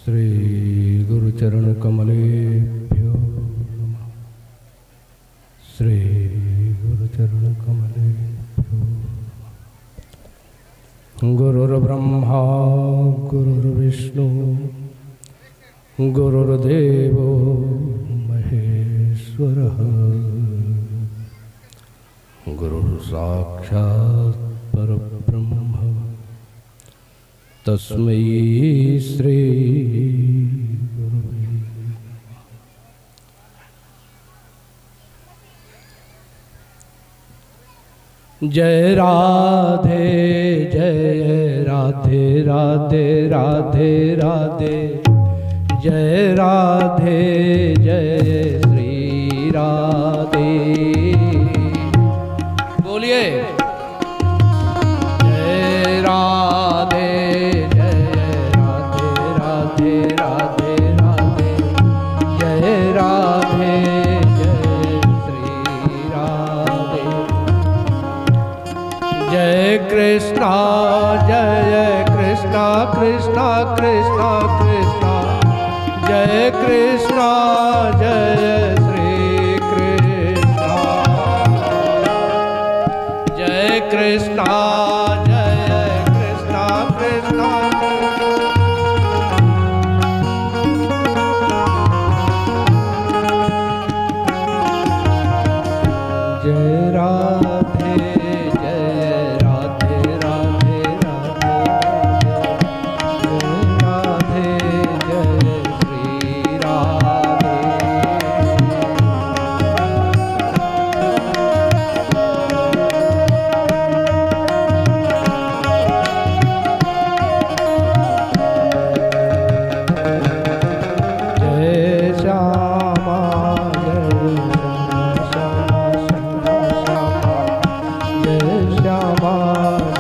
श्री गुरुचरण कमलेभ्यो नमः। श्री गुरुचरण कमलेभ्यो नमः। गुरुर्ब्रह्मा गुरुर्विष्णु गुरुर्देवो महेश्वरः गुरुः साक्षात् परब्रह्म तस्मै श्री गुरुवे नमः। जय राधे राधे राधे राधे जय राधे जय श्री राधे। बोलिए जय राधे जय राधे राधे राधे राधे जय राधे जय श्री राधे। जय कृष्णा कृष्णा कृष्णा कृष्णा जय कृष्णा जय श्री कृष्णा। जय कृष्णा जय कृष्णा कृष्णा जय राधे जय राधे राधे राधे राधे जय श्री राधे। जय श्यामा जय श्यामा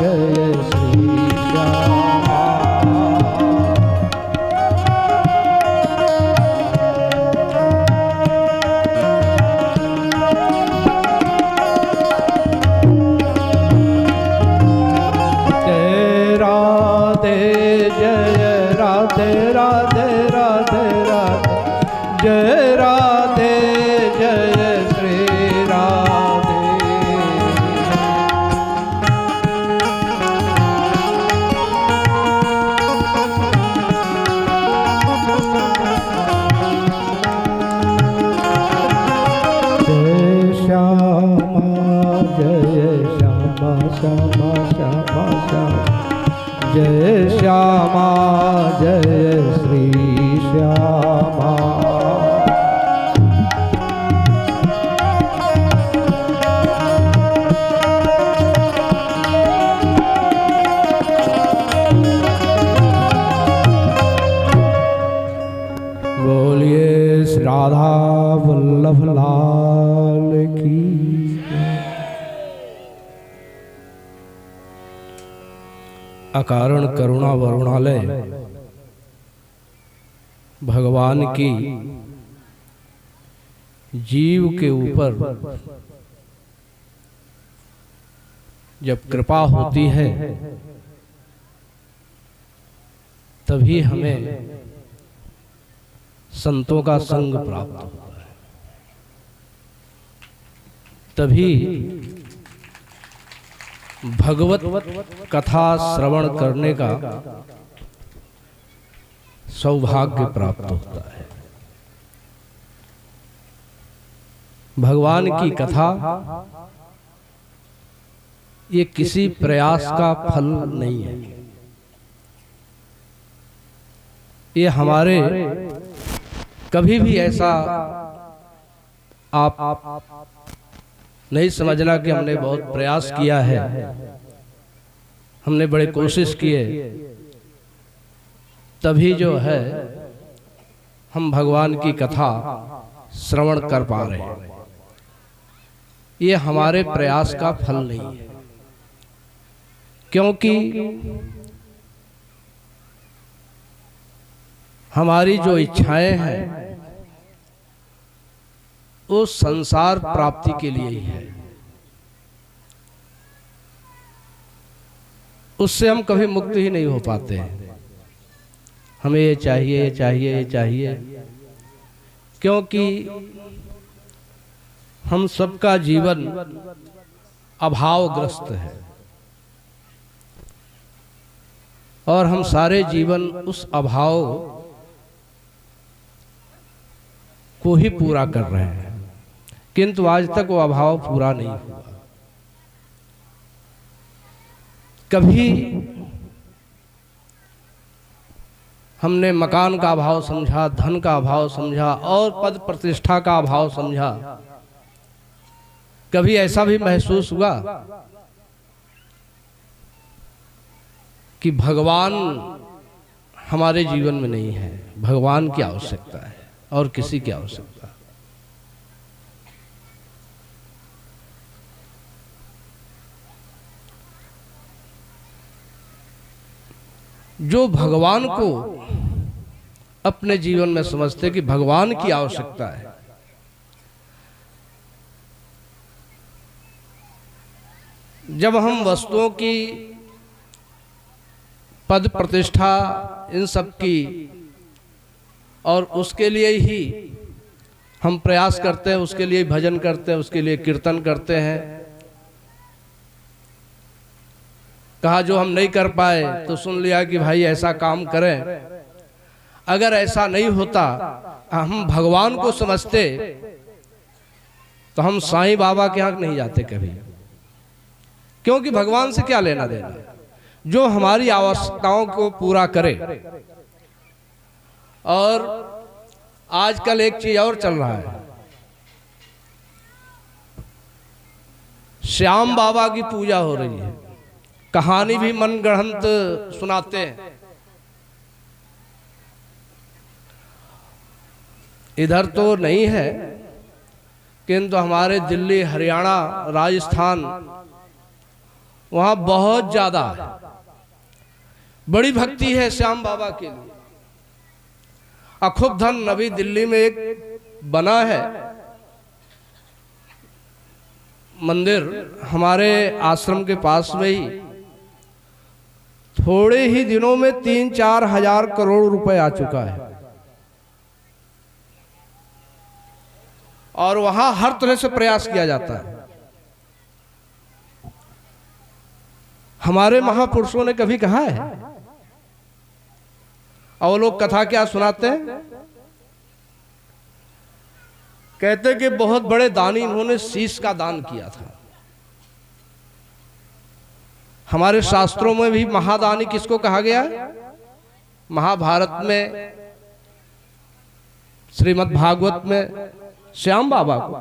जय श्री श्यामा। जय राधे जय राधे राधे राधे राधे जय राधे जय श्री राधे। जय श्यामा जय श्यामा श्यामा श्यामा श्यामा जय श्यामा जय श्री श्यामा। बोलिए श्री राधा वल्लभ लाल की। अकारण करुणा वरुणालय भगवान की जीव के ऊपर जब कृपा होती है तभी हमें संतों का संग प्राप्त होता है, तभी भगवत कथा श्रवण करने का सौभाग्य प्राप्त होता है। भगवान की कथा ये किसी प्रयास का फल नहीं है, ये हमारे कभी भी ऐसा आप नहीं समझना कि हमने बहुत प्रयास किया है, हमने बड़े कोशिश किए तभी जो है हम भगवान की कथा श्रवण कर पा रहे हैं। ये हमारे प्रयास का फल नहीं है, क्योंकि हमारी जो इच्छाएं हैं वो संसार प्राप्ति के लिए ही है। उससे हम कभी मुक्त ही नहीं हो पाते हैं। हमें ये चाहिए, ये चाहिए, ये चाहिए, क्योंकि हम सबका जीवन अभावग्रस्त है और हम सारे जीवन उस अभाव को ही पूरा कर रहे हैं, किंतु आज तक वो अभाव पूरा नहीं हुआ। कभी हमने मकान का अभाव समझा, धन का अभाव समझा और पद प्रतिष्ठा का अभाव समझा। कभी ऐसा भी महसूस हुआ कि भगवान हमारे जीवन में नहीं है, भगवान की आवश्यकता है और किसी की आवश्यकता। जो भगवान को अपने जीवन में समझते कि भगवान की आवश्यकता है, जब हम वस्तुओं की, पद प्रतिष्ठा, इन सब की और उसके लिए ही हम प्रयास करते हैं, उसके लिए भजन करते हैं, उसके लिए कीर्तन करते हैं। कहा जो हम नहीं कर पाए तो सुन लिया कि भाई ऐसा काम करें। अगर ऐसा नहीं होता, हम भगवान को समझते तो हम साईं बाबा के यहाँ नहीं जाते कभी, क्योंकि भगवान से क्या लेना देना। जो हमारी आवश्यकताओं को पूरा करे। और आजकल एक चीज और चल रहा है, श्याम बाबा की पूजा हो रही है, कहानी भी मनगढ़ंत सुनाते हैं। इधर तो नहीं है, किंतु हमारे दिल्ली, हरियाणा, राजस्थान, वहां बहुत ज्यादा बड़ी भक्ति है श्याम बाबा के लिए। अखुबधन नवी दिल्ली में एक बना है मंदिर, हमारे आश्रम के पास में ही। थोड़े ही दिनों में 3-4 हजार करोड़ रुपए आ चुका है और वहां हर तरह से प्रयास किया जाता है। हमारे महापुरुषों ने कभी कहा है, और लोग कथा क्या सुनाते हैं, कहते कि बहुत बड़े दानी इन्होंने शीश का दान किया था। हमारे शास्त्रों में भी महादानी किसको कहा गया है? महाभारत में, श्रीमद् भागवत में श्याम बाबा को।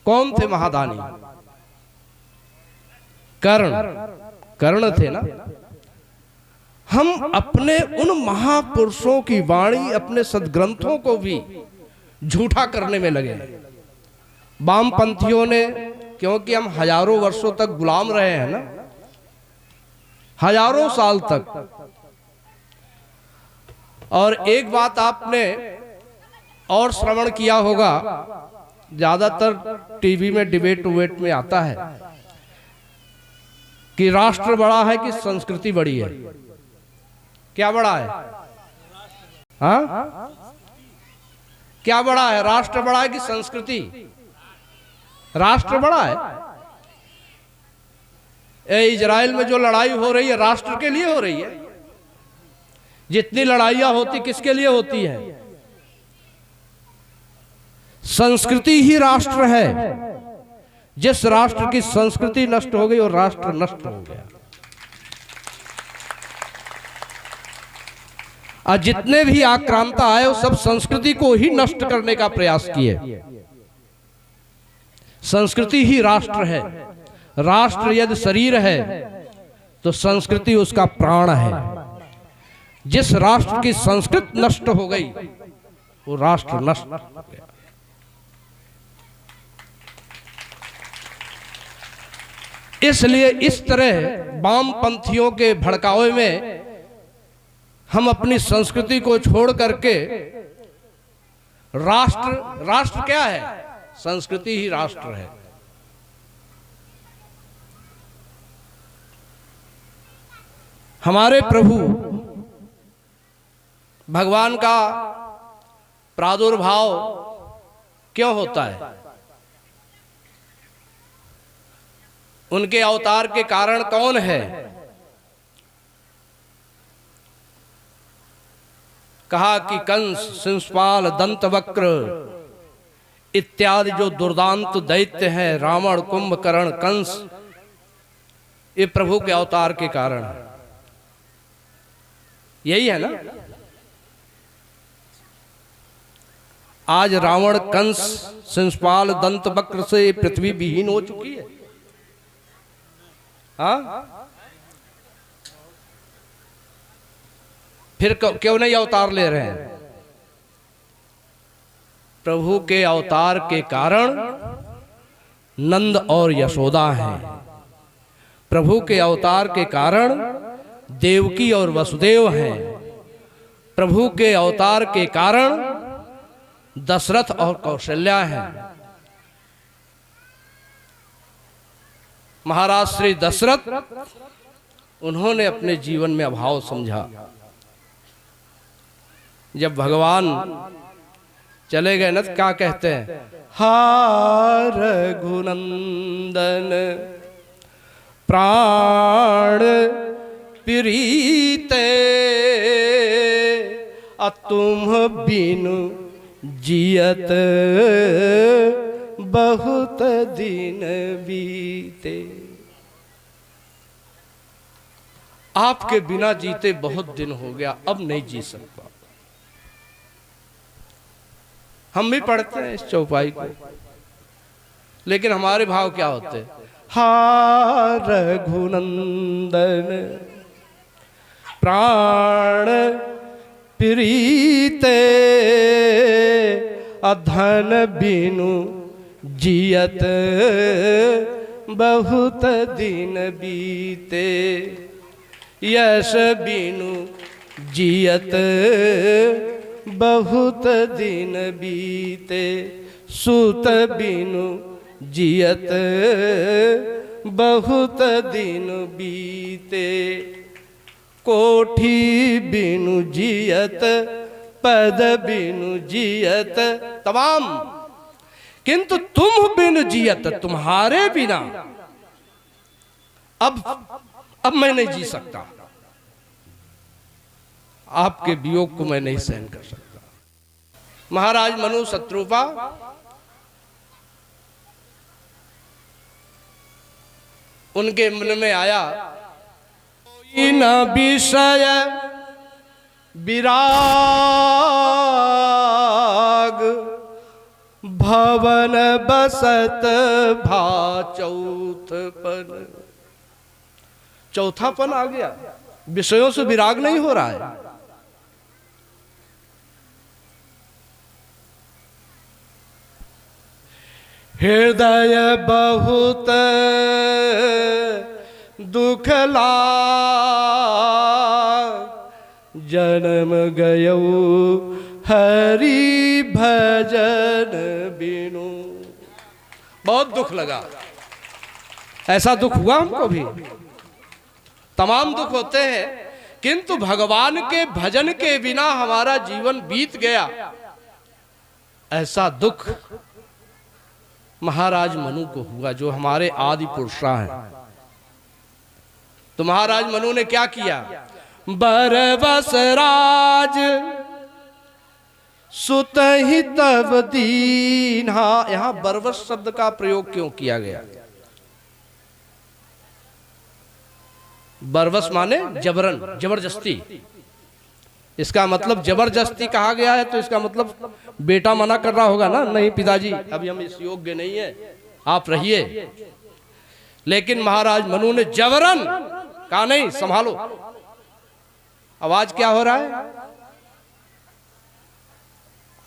कौन थे महादानी? कर्ण थे ना। हम अपने उन महापुरुषों की वाणी, अपने सदग्रंथों को भी झूठा करने में लगे। वामपंथियों ने, क्योंकि हम हजारों वर्षों तक गुलाम रहे हैं ना, हजारों साल तक। और एक बात आपने और श्रवण किया होगा, ज्यादातर टीवी में डिबेट उबेट में आता है कि राष्ट्र बड़ा है कि संस्कृति बड़ी है। क्या बड़ा है? हाँ, क्या बड़ा है? राष्ट्र बड़ा है कि संस्कृति? राष्ट्र बड़ा है। इजराइल में जो लड़ाई हो रही है, राष्ट्र के लिए हो रही है। जितनी लड़ाइयां होती, किसके लिए होती है? संस्कृति ही राष्ट्र है। जिस राष्ट्र की संस्कृति नष्ट हो गई, वो राष्ट्र नष्ट हो गया। और जितने भी आक्रांता आए, वो सब संस्कृति को ही नष्ट करने का प्रयास किए। संस्कृति ही राष्ट्र है। राष्ट्र यदि शरीर है तो संस्कृति उसका प्राण है। जिस राष्ट्र की संस्कृति नष्ट हो गई, वो राष्ट्र नष्ट हो गया। इसलिए इस तरह वामपंथियों के भड़कावे में हम अपनी संस्कृति को छोड़ करके राष्ट्र क्या है? संस्कृति ही राष्ट्र है। हमारे प्रभु भगवान का प्रादुर्भाव क्यों होता है? उनके अवतार के कारण कौन है? कहा कि कंस, शिशुपाल, दंतवक्र इत्यादि जो दुर्दांत दैत्य हैं, रावण, कुंभकर्ण, कंस, ये प्रभु के अवतार के कारण है। यही है ना? आज रावण, कंस, शिशुपाल, दंतवक्र से पृथ्वी विहीन हो चुकी है। हाँ, फिर क्यों नहीं अवतार ले रहे हैं? प्रभु के अवतार के कारण नंद और यशोदा हैं। प्रभु के अवतार के कारण देवकी और वसुदेव हैं। प्रभु के अवतार के कारण दशरथ और कौशल्या हैं। महाराज श्री दशरथ, उन्होंने अपने जीवन में अभाव समझा। जब भगवान चले गए न, क्या कहते हैं? हा रघुनंदन प्राण प्रीते, तुम बिनु जियत बहुत दिन बीते। आपके बिना जीते बहुत दिन हो गया, अब नहीं जी सकता। हम भी पढ़ते हैं इस चौपाई को, लेकिन हमारे भाव क्या होते हैं? हा रघुनंदन प्राण प्रीते, अधन बिनु जियत बहुत दिन बीते। यश बिनु जियत बहुत दिन बीते, सुत बिनु जियत बहुत दिन बीते। कोठी बिनु जियत पद बिनु जियत तमाम, किंतु तुम बिनु जियत, तुम्हारे बिना अब मैं नहीं जी सकता। आपके वियोग को मैं नहीं सहन कर सकता। महाराज मनु शत्रुपा उनके मन में आया, इन विषय विराग भवन बसत भा चौथपन। चौथापन आ गया, विषयों से विराग नहीं हो रहा है। हृदय बहुत दुख जन्म गयो हरि भजन बिनु। बहुत दुख लगा। ऐसा दुख हुआ हमको भी, तमाम दुख होते हैं, किंतु भगवान के भजन के बिना हमारा जीवन बीत गया, ऐसा दुख महाराज मनु को हुआ, जो हमारे आदि पुरुषा हैं। तो महाराज मनु ने क्या किया? बरबस राज सुत ही तब दीन्हा। यहां बरबस शब्द का प्रयोग क्यों किया गया? बरबस माने जबरन, जबरदस्ती। इसका मतलब जबरदस्ती कहा गया है, तो इसका मतलब बेटा मना कर रहा होगा ना, नहीं पिताजी अभी हम इस योग्य नहीं है, आप रहिए। लेकिन महाराज मनु ने जबरन कहा, नहीं संभालो। आवाज क्या हो रहा है?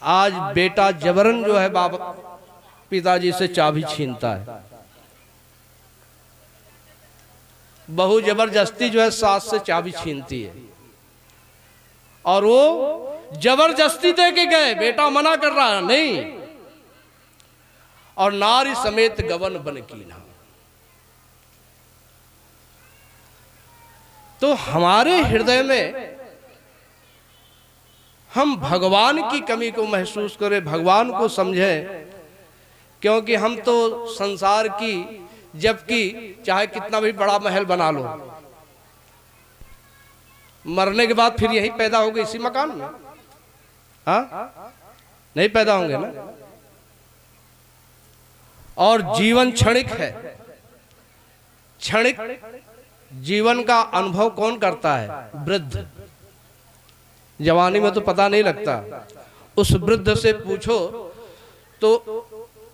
आज बेटा जबरन जो है बाबा पिताजी से चाबी छीनता है। बहू जबरदस्ती जो है सास से चाबी छीनती है, और वो जबरदस्ती दे के गए, बेटा मना कर रहा है नहीं, और नारी समेत गवन बन कीन्हा। तो हमारे हृदय में हम भगवान की कमी को महसूस करें, भगवान को समझें। क्योंकि हम तो संसार की, जबकि चाहे कितना भी बड़ा महल बना लो, मरने के बाद फिर यही पैदा होगे इसी मकान में, हाँ नहीं पैदा होंगे ना। और जीवन क्षणिक है, क्षणिक जीवन का अनुभव कौन करता है? वृद्ध। जवानी में तो पता नहीं लगता। उस वृद्ध से पूछो तो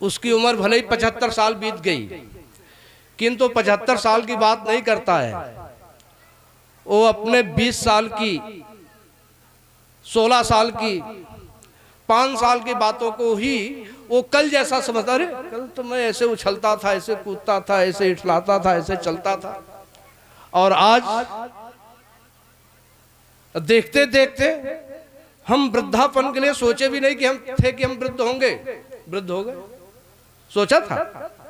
उसकी उम्र भले ही 75 साल बीत गई, किंतु 75 साल की बात नहीं करता है। वो अपने 20 साल की, 16 साल की, 5 साल की बातों को ही वो कल जैसा समझता। अरे कल तो मैं ऐसे उछलता था, ऐसे कूदता था, ऐसे इठलाता था, ऐसे चलता था, और आज देखते देखते हम वृद्धापन के लिए सोचे भी नहीं कि हम वृद्ध होंगे। वृद्ध हो गए। सोचा था,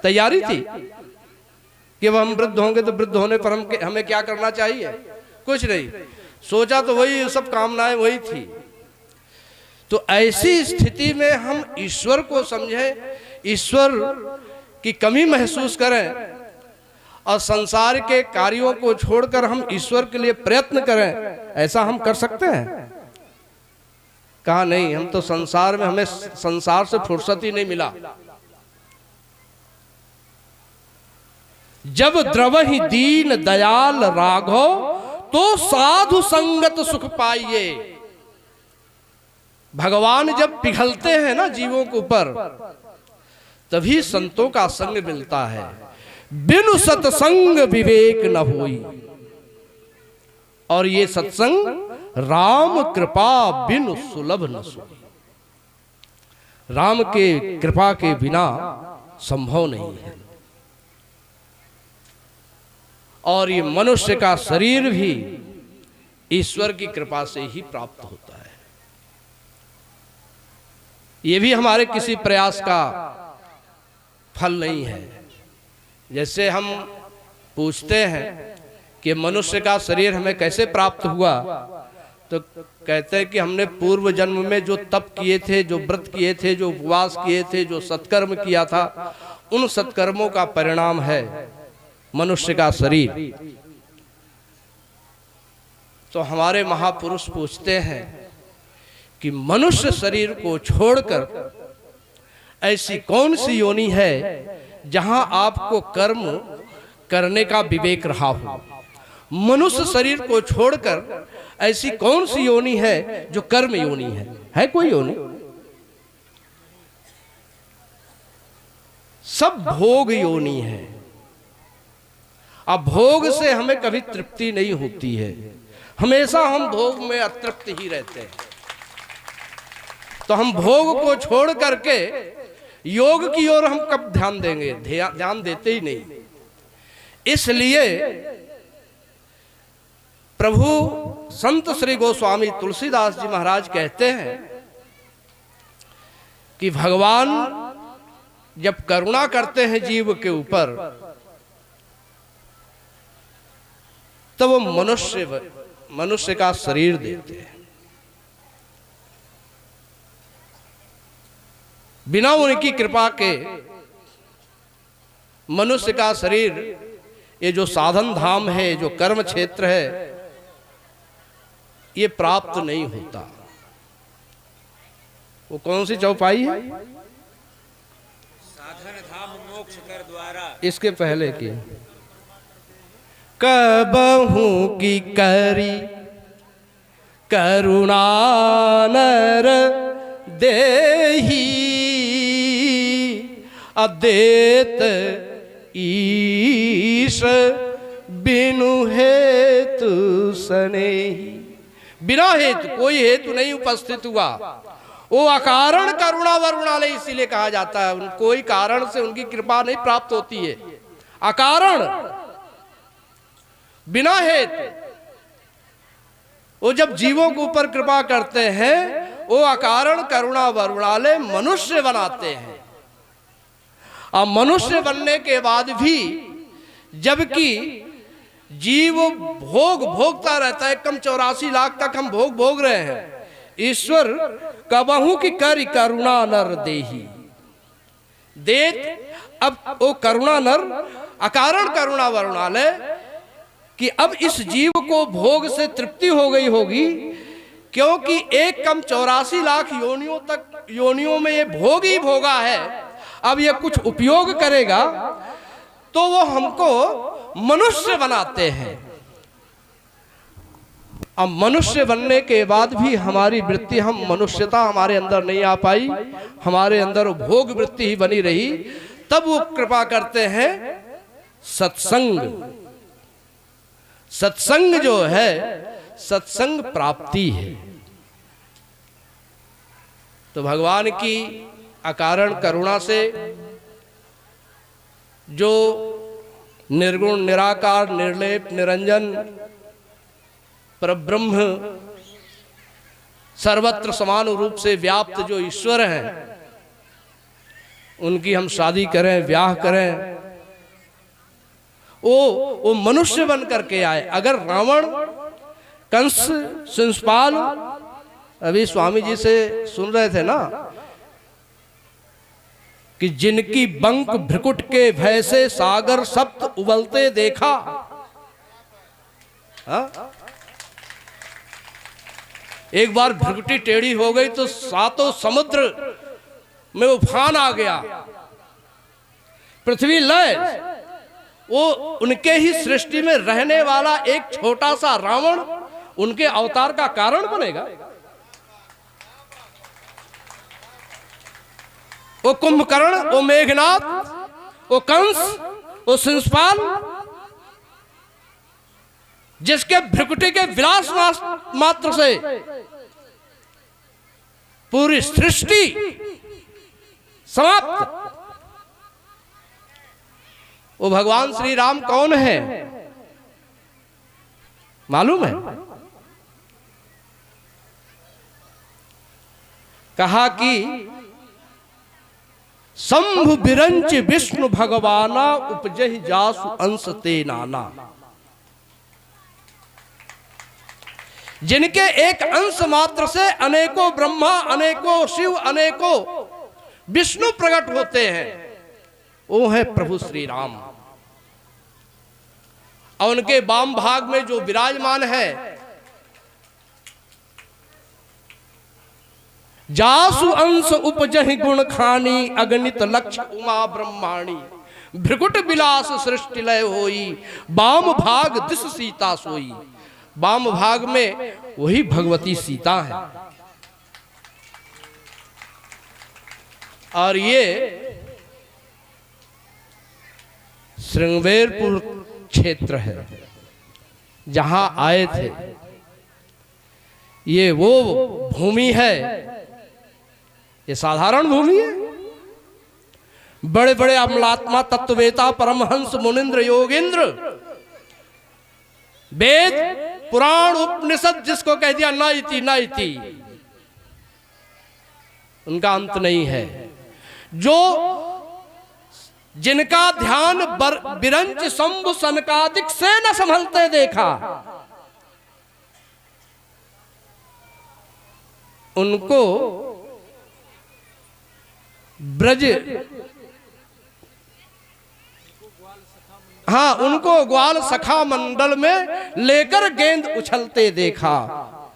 तैयारी थी कि हम वृद्ध होंगे, तो वृद्ध होने पर हमें क्या करना चाहिए? कुछ नहीं सोचा, तो वही सब कामनाएं वही थी। तो ऐसी स्थिति में हम ईश्वर को समझें, ईश्वर की कमी महसूस करें और संसार के कार्यों को छोड़कर हम ईश्वर के लिए प्रयत्न करें। ऐसा हम कर सकते हैं? कहा नहीं, हम तो संसार में, हमें संसार से फुर्सत ही नहीं मिला। जब द्रवहि दीन दयाल राघव, तो साधु संगत सुख पाइए। भगवान जब पिघलते हैं ना जीवों के ऊपर, तभी संतों का संग मिलता है। बिनु सत्संग विवेक न होई। और ये सत्संग राम कृपा बिनु सुलभ न सोई। राम के कृपा के बिना संभव नहीं है। और ये मनुष्य का शरीर भी ईश्वर की कृपा से ही प्राप्त होता है। ये भी हमारे किसी प्रयास का फल नहीं है। जैसे हम पूछते हैं कि मनुष्य का शरीर हमें कैसे प्राप्त हुआ, तो कहते हैं कि हमने पूर्व जन्म में जो तप किए थे, जो व्रत किए थे, जो उपवास किए थे, जो सत्कर्म किया था, उन सत्कर्मों का परिणाम है मनुष्य का शरीर। तो हमारे महापुरुष पूछते हैं कि मनुष्य शरीर को छोड़कर ऐसी कौन सी योनि है जहां आपको कर्म करने का विवेक रहा हो? मनुष्य शरीर को छोड़कर ऐसी कौन सी योनि है जो कर्म योनि है? है कोई योनि? सब भोग योनि है। अब भोग से हमें कभी तृप्ति नहीं होती है, हमेशा हम भोग में अतृप्त ही रहते हैं। तो हम भोग को छोड़ करके योग की ओर हम कब ध्यान देंगे? ध्यान देते ही नहीं। इसलिए प्रभु संत श्री गोस्वामी तुलसीदास जी महाराज कहते हैं कि भगवान जब करुणा करते हैं जीव के ऊपर, तब वो मनुष्य का शरीर देते हैं। बिना उनकी कृपा के मनुष्य का शरीर, ये जो साधन धाम है, जो कर्म क्षेत्र है, ये प्राप्त नहीं होता। वो कौन सी चौपाई है? साधन धाम मोक्ष कर द्वारा। इसके पहले की कबहू की करी करुणा नर देही, अदेत ईश बिनु हेतु सनेही। बिना हेतु, कोई हेतु नहीं उपस्थित हुआ, वो अकारण करुणा वरुणालय इसीलिए कहा जाता है। कोई कारण से उनकी कृपा नहीं प्राप्त होती है, अकारण, बिना हेतु। वो जब जीवों के ऊपर कृपा करते हैं, वो अकारण करुणा वरुणालय मनुष्य बनाते हैं। और मनुष्य बनने के बाद भी जबकि जीव भोग भोगता रहता है, कम 84 लाख तक हम भोग भोग रहे हैं, ईश्वर कबहू की कर करुणा नर देही देत। अब वो करुणा नर अकारण करुणा वरुणालय कि अब इस जीव को भोग से तृप्ति हो गई होगी, क्योंकि एक कम 84 लाख योनियों में ये भोग ही भोगा है। अब ये कुछ उपयोग करेगा तो वो हमको मनुष्य बनाते हैं। अब मनुष्य बनने के बाद भी हमारी वृत्ति, हम मनुष्यता हमारे अंदर नहीं आ पाई, हमारे अंदर भोग वृत्ति ही बनी रही। तब वो कृपा करते हैं सत्संग। सत्संग जो है सत्संग प्राप्ति है। तो भगवान की अकारण करुणा से जो निर्गुण निराकार निर्लेप निरंजन परब्रह्म सर्वत्र समान रूप से व्याप्त जो ईश्वर हैं, उनकी हम शादी करें, ब्याह करें, वो मनुष्य बन करके आए। अगर रावण, कंस, शिशुपाल, अभी स्वामी जी से सुन रहे थे ना कि जिनकी बंक भ्रिकुट के भय से सागर सप्त उबलते देखा, हा? एक बार भ्रिकुटी टेढ़ी हो गई तो सातों समुद्र में उफान आ गया, पृथ्वी लय। वो उनके ही सृष्टि में रहने वाला एक छोटा सा रावण उनके अवतार का कारण बनेगा। वो कुंभकर्ण, वो मेघनाथ, वो कंस, वो शिशुपाल, जिसके भ्रिकुटी के विलास मात्र से पूरी सृष्टि समाप्त। वो भगवान श्री राम कौन है मालूम है? कहा कि शंभु बिरंच विष्णु भगवाना उपजहि जासु अंश ते नाना। जिनके एक अंश मात्र से अनेकों ब्रह्मा, अनेकों शिव, अनेकों विष्णु प्रकट होते हैं, वो है प्रभु श्री राम। और उनके वाम भाग में जो विराजमान है, जासु अंश उपजहि गुण खानी अगणित लक्ष्य उमा ब्रह्माणी। भ्रिकुट विलास सृष्टि लय होई वाम भाग दिस सीता सोई। वाम भाग में वही भगवती सीता है। और ये श्रृंगवेरपुर क्षेत्र है जहां आए थे। ये वो भूमि है, ये साधारण भूमि है। बड़े बड़े अमलात्मा तत्ववेता परमहंस मुनिंद्र योगेंद्र वेद पुराण उपनिषद जिसको कह दिया ना इति ना इति, उनका अंत नहीं है। जो जिनका ध्यान बिरंच शंभु सनकादिक से न संभलते देखा, उनको ब्रज, हाँ, उनको ग्वाल सखा मंडल में लेकर गेंद उछलते देखा।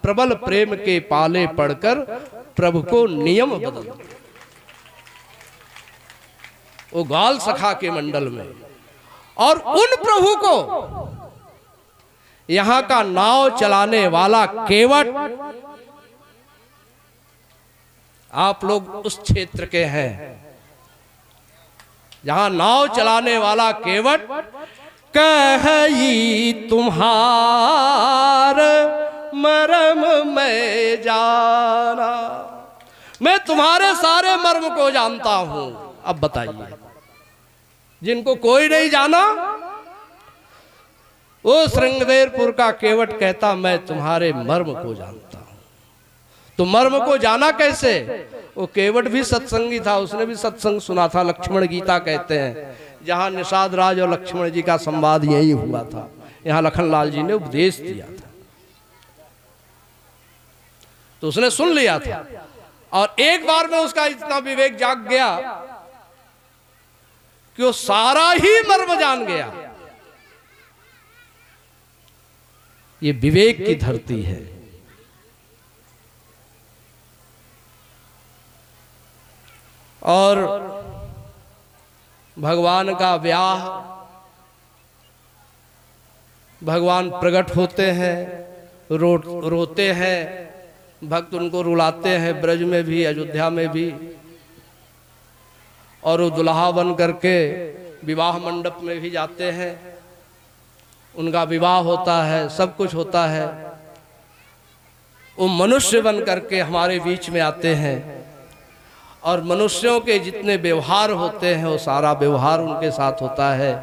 प्रबल प्रेम के पाले पड़कर प्रभु को नियम बदल। वो ग्वाल सखा के मंडल में, और उन प्रभु को यहां का नाव चलाने वाला केवट, आप लोग उस क्षेत्र के हैं जहां नाव चलाने वाला केवट, कही तुम्हार मरम में जाना। मैं तुम्हारे सारे मर्म को जानता हूं। अब बताइए, जिनको कोई नहीं जाना, वो श्रृंगवेरपुर का केवट कहता मैं तुम्हारे मर्म को जानता हूं। तो मर्म को जाना कैसे? वो केवट भी सत्संगी था, उसने भी सत्संग सुना था। लक्ष्मण गीता कहते हैं, जहां निषाद राज और लक्ष्मण जी का संवाद यही हुआ था। यहाँ लखनलाल जी ने उपदेश दिया था। तो उसने सुन लिया था और एक बार में उसका इतना विवेक जाग गया कि वो सारा ही मर्म जान गया। ये विवेक की धरती है। और भगवान का ब्याह, भगवान प्रकट होते हैं, रोते हैं, भक्त उनको रुलाते हैं, ब्रज में भी अयोध्या में भी, और वो दुल्हा बन करके विवाह मंडप में भी जाते हैं, उनका विवाह होता है, सब कुछ होता है। वो मनुष्य बन करके हमारे बीच में आते हैं और मनुष्यों के जितने व्यवहार होते हैं वो सारा व्यवहार उनके साथ होता है।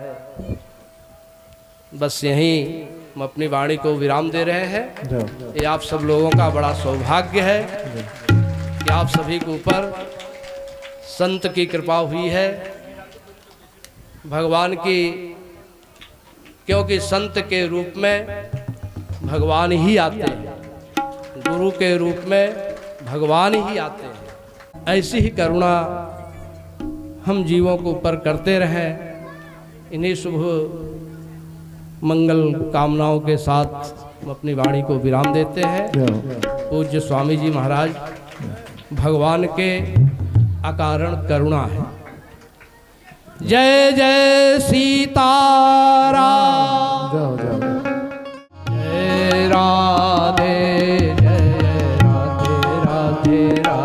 बस यहीं हम अपनी वाणी को विराम दे रहे हैं। ये आप सब लोगों का बड़ा सौभाग्य है कि आप सभी के ऊपर संत की कृपा हुई है, भगवान की, क्योंकि संत के रूप में भगवान ही आते हैं, गुरु के रूप में भगवान ही आते हैं। ऐसी ही करुणा हम जीवों के ऊपर करते रहें। इन्हीं शुभ मंगल कामनाओं के साथ हम अपनी वाणी को विराम देते हैं। पूज्य स्वामी जी महाराज, भगवान के अकारण करुणा है। जय जय सीताराम, जय राधे, जय राधे राधे राधे।